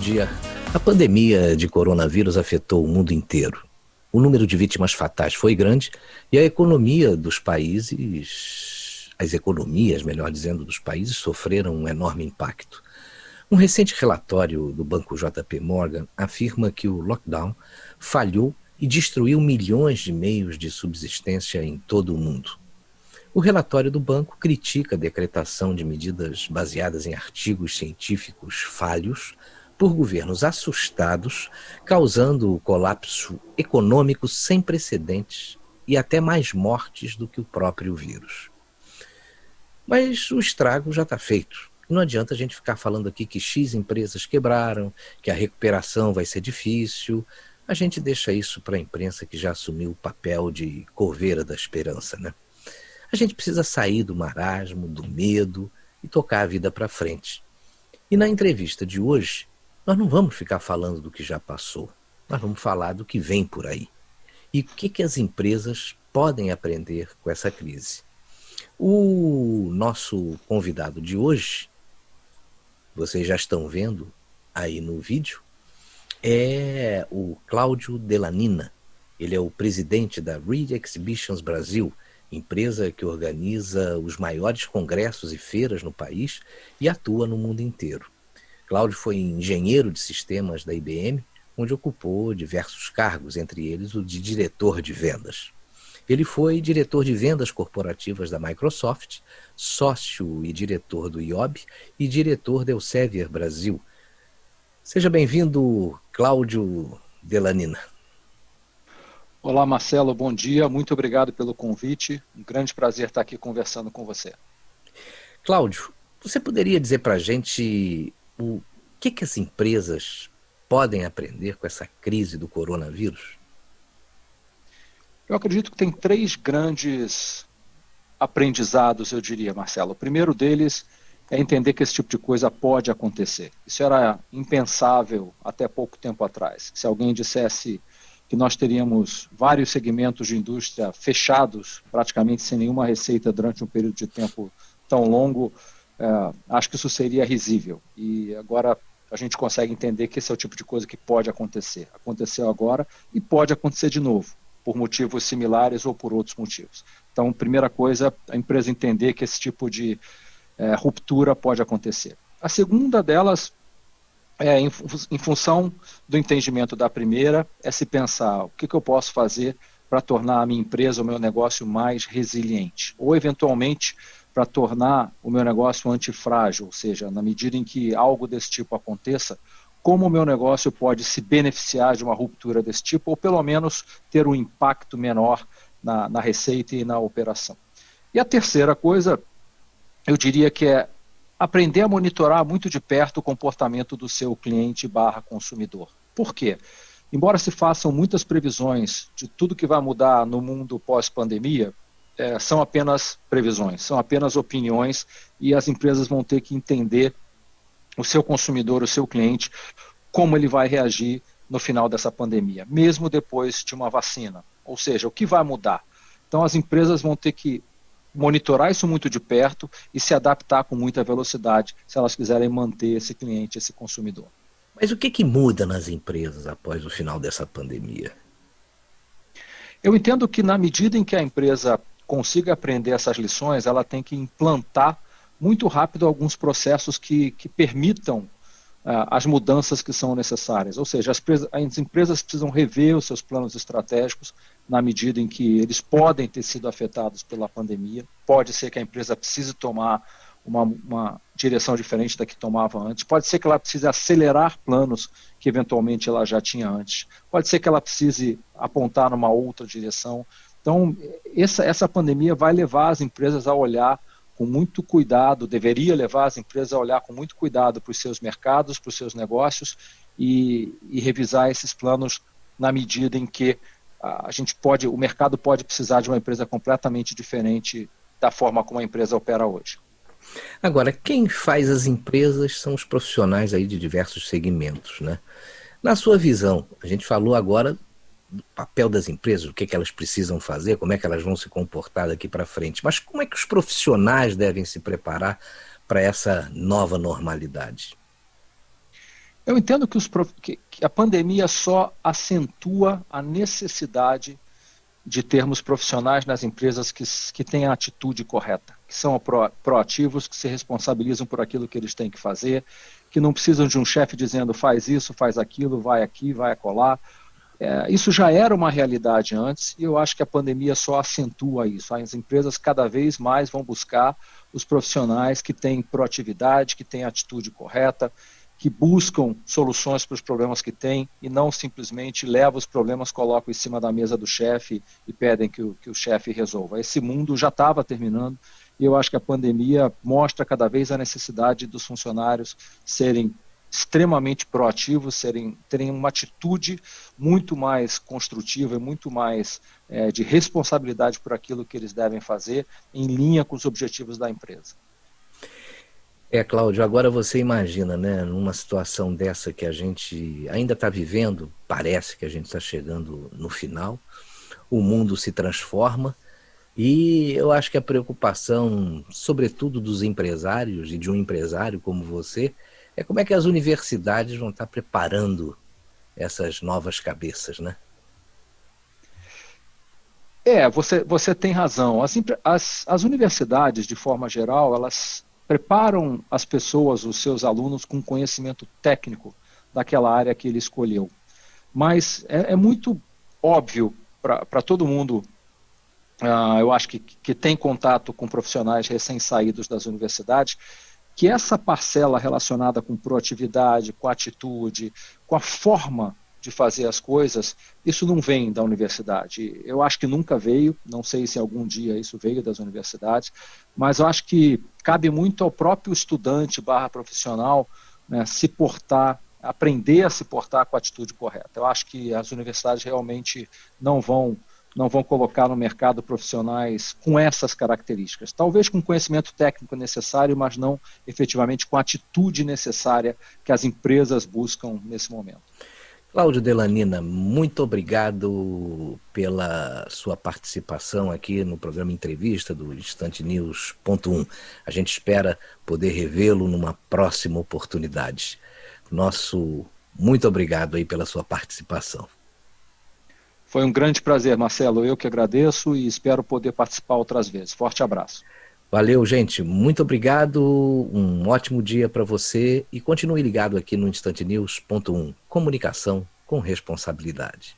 dia. A pandemia de coronavírus afetou o mundo inteiro. O número de vítimas fatais foi grande e a economia dos países, as economias, melhor dizendo, dos países sofreram um enorme impacto. Um recente relatório do Banco JP Morgan afirma que o lockdown falhou e destruiu milhões de meios de subsistência em todo o mundo. O relatório do banco critica a decretação de medidas baseadas em artigos científicos falhos por governos assustados, causando o colapso econômico sem precedentes e até mais mortes do que o próprio vírus. Mas o estrago já está feito. Não adianta a gente ficar falando aqui que X empresas quebraram, que a recuperação vai ser difícil. A gente deixa isso para a imprensa que já assumiu o papel de coveira da esperança, né? A gente precisa sair do marasmo, do medo e tocar a vida para frente. E na entrevista de hoje, nós não vamos ficar falando do que já passou. Nós vamos falar do que vem por aí. E o que as empresas podem aprender com essa crise. O nosso convidado de hoje, vocês já estão vendo aí no vídeo, é o Cláudio Delanina. Ele é o presidente da Reed Exhibitions Brasil, empresa que organiza os maiores congressos e feiras no país e atua no mundo inteiro. Cláudio foi engenheiro de sistemas da IBM, onde ocupou diversos cargos, entre eles o de diretor de vendas. Ele foi diretor de vendas corporativas da Microsoft, sócio e diretor do IOB e diretor da Elsevier Brasil. Seja bem-vindo, Cláudio Delanina. Olá, Marcelo, bom dia. Muito obrigado pelo convite. Um grande prazer estar aqui conversando com você. Cláudio, você poderia dizer para a gente o que as empresas podem aprender com essa crise do coronavírus? Eu acredito que tem 3 grandes aprendizados, eu diria, Marcelo. O primeiro deles é entender que esse tipo de coisa pode acontecer. Isso era impensável até pouco tempo atrás. Se alguém dissesse que nós teríamos vários segmentos de indústria fechados, praticamente sem nenhuma receita durante um período de tempo tão longo, acho que isso seria risível. E agora a gente consegue entender que esse é o tipo de coisa que pode acontecer. Aconteceu agora e pode acontecer de novo, por motivos similares ou por outros motivos. Então, primeira coisa, a empresa entender que esse tipo de ruptura pode acontecer. A segunda delas em função do entendimento da primeira, é se pensar o que eu posso fazer para tornar a minha empresa, o meu negócio mais resiliente, ou eventualmente para tornar o meu negócio antifrágil, ou seja, na medida em que algo desse tipo aconteça, como o meu negócio pode se beneficiar de uma ruptura desse tipo, ou pelo menos ter um impacto menor na receita e na operação. E a terceira coisa, eu diria que é aprender a monitorar muito de perto o comportamento do seu cliente/consumidor. Por quê? Embora se façam muitas previsões de tudo que vai mudar no mundo pós-pandemia, são apenas previsões, são apenas opiniões e as empresas vão ter que entender o seu consumidor, o seu cliente, como ele vai reagir no final dessa pandemia, mesmo depois de uma vacina. Ou seja, o que vai mudar? Então as empresas vão ter que monitorar isso muito de perto e se adaptar com muita velocidade se elas quiserem manter esse cliente, esse consumidor. Mas o que muda nas empresas após o final dessa pandemia? Eu entendo que na medida em que a empresa consiga aprender essas lições, ela tem que implantar muito rápido alguns processos que permitam as mudanças que são necessárias. Ou seja, as empresas precisam rever os seus planos estratégicos na medida em que eles podem ter sido afetados pela pandemia. Pode ser que a empresa precise tomar uma direção diferente da que tomava antes. Pode ser que ela precise acelerar planos que eventualmente ela já tinha antes. Pode ser que ela precise apontar numa outra direção. Então, essa pandemia vai levar as empresas a olhar com muito cuidado, deveria levar as empresas a olhar com muito cuidado para os seus mercados, para os seus negócios e revisar esses planos na medida em que o mercado pode precisar de uma empresa completamente diferente da forma como a empresa opera hoje. Agora, quem faz as empresas são os profissionais aí de diversos segmentos, né? Na sua visão, a gente falou agora do papel das empresas, o que elas precisam fazer, como é que elas vão se comportar daqui para frente. Mas como é que os profissionais devem se preparar para essa nova normalidade? Eu entendo que a pandemia só acentua a necessidade de termos profissionais nas empresas que têm a atitude correta, que são proativos, que se responsabilizam por aquilo que eles têm que fazer, que não precisam de um chefe dizendo faz isso, faz aquilo, vai aqui, vai acolá. Isso já era uma realidade antes e eu acho que a pandemia só acentua isso. As empresas cada vez mais vão buscar os profissionais que têm proatividade, que têm a atitude correta, que buscam soluções para os problemas que têm e não simplesmente levam os problemas, colocam em cima da mesa do chefe e pedem que o chefe resolva. Esse mundo já estava terminando e eu acho que a pandemia mostra cada vez a necessidade dos funcionários serem extremamente proativos, terem uma atitude muito mais construtiva e muito mais de responsabilidade por aquilo que eles devem fazer, em linha com os objetivos da empresa. Cláudio, agora você imagina, né, numa situação dessa que a gente ainda está vivendo, parece que a gente está chegando no final, o mundo se transforma e eu acho que a preocupação, sobretudo dos empresários e de um empresário como você, é como é que as universidades vão estar preparando essas novas cabeças, né? Você tem razão. As universidades, de forma geral, elas preparam as pessoas, os seus alunos, com conhecimento técnico daquela área que ele escolheu. Mas é muito óbvio para todo mundo, eu acho que tem contato com profissionais recém-saídos das universidades, que essa parcela relacionada com proatividade, com atitude, com a forma de fazer as coisas, isso não vem da universidade. Eu acho que nunca veio, não sei se algum dia isso veio das universidades, mas eu acho que cabe muito ao próprio estudante / profissional, né, se portar, aprender a se portar com a atitude correta. Eu acho que as universidades realmente não vão colocar no mercado profissionais com essas características. Talvez com conhecimento técnico necessário, mas não efetivamente com a atitude necessária que as empresas buscam nesse momento. Cláudio Delanina, muito obrigado pela sua participação aqui no programa Entrevista do Instante News.1. A gente espera poder revê-lo numa próxima oportunidade. Muito obrigado aí pela sua participação. Foi um grande prazer, Marcelo. Eu que agradeço e espero poder participar outras vezes. Forte abraço. Valeu, gente. Muito obrigado. Um ótimo dia para você e continue ligado aqui no Instante News.1. Comunicação com responsabilidade.